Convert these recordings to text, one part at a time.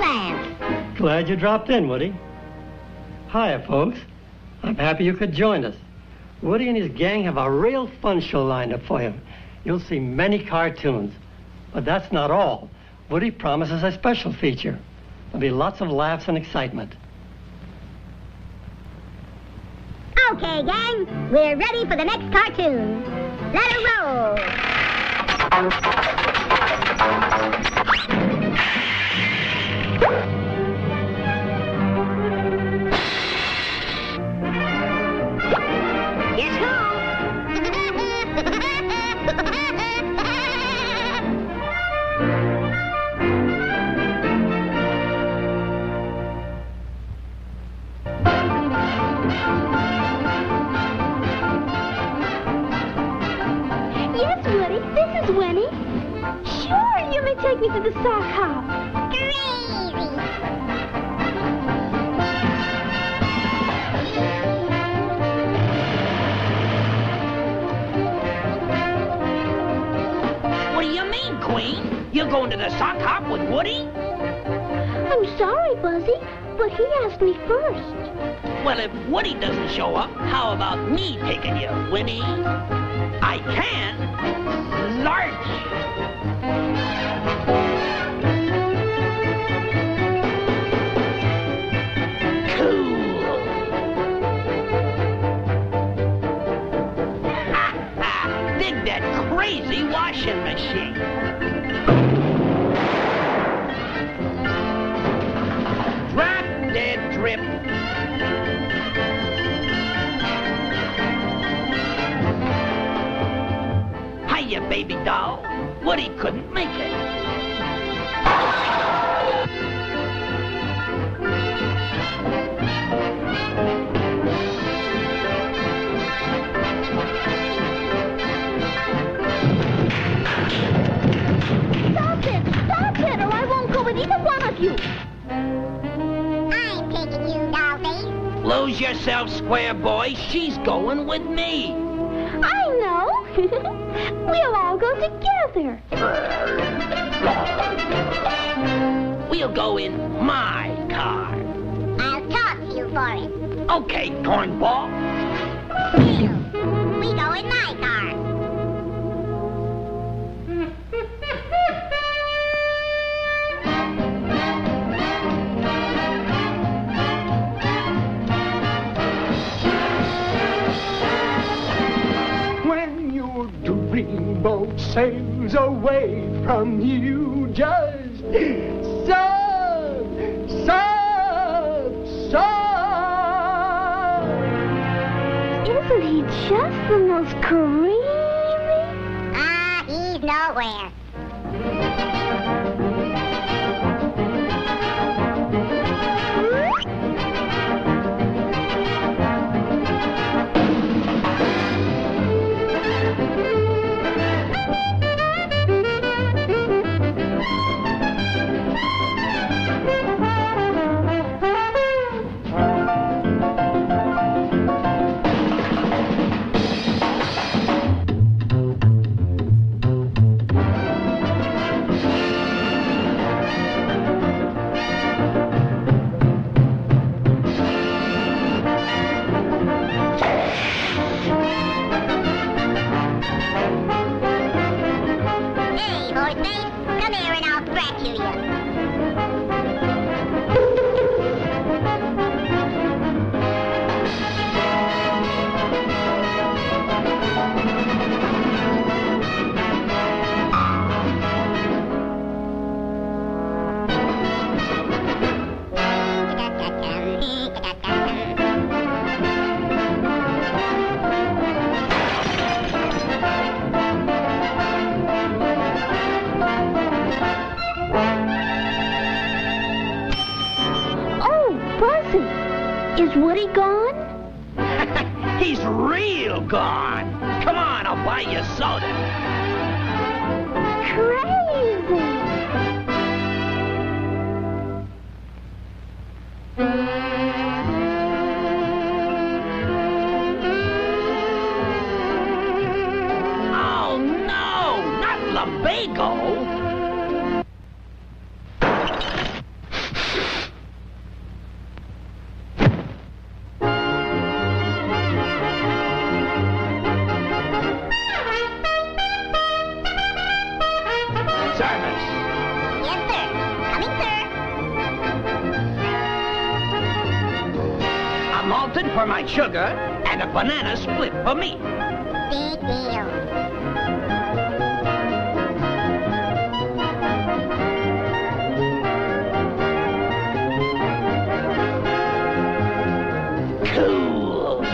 pants. Glad you dropped in, Woody. Hiya, folks. I'm happy you could join us. Woody and his gang have a real fun show lined up for you. You'll see many cartoons. But that's not all. Woody promises a special feature. There'll be lots of laughs and excitement. Okay, gang, we're ready for the next cartoon. Let it roll. Guess who? Yes, Woody, this is Winnie. Sure, you may take me to the sock hop. Crazy. What do you mean, Queen? You're going to the sock hop with Woody? I'm sorry, Buzzy, but he asked me first. Well, if Woody doesn't show up, how about me taking you, Winnie? I can. Large. Cool. Ha ha! Dig that crazy washing machine. Drop dead drip. Hiya, baby doll. Woody couldn't make it. Stop it, or I won't go with either one of you. I'm taking you, Dollface. Lose yourself, square boy. She's going with me. I know. We'll all go together. We'll go in my car. I'll toss you for it. Okay, cornball. We go in my car. When your dreamboat sails away from you, just sob, sob, sob. Isn't he just the most crazy? Ah, he's nowhere. Hey, Horseface, come here and I'll fracture you. Oh, Buzzy, is Woody gone? He's real gone. Come on, I'll buy you soda. Crazy. Oh, no, not lumbago. malted for my sugar, and a banana split for me. Big deal. Cool.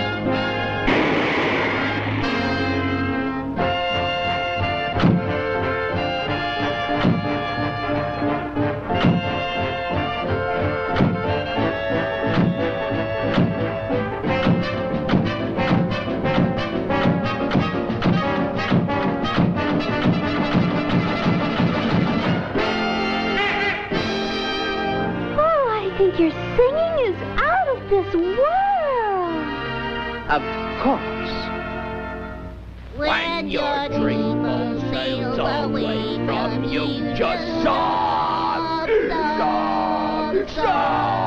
Oh, I think your singing is out of this world. Of course. When your dream sails away from you, just sob, sob, sob.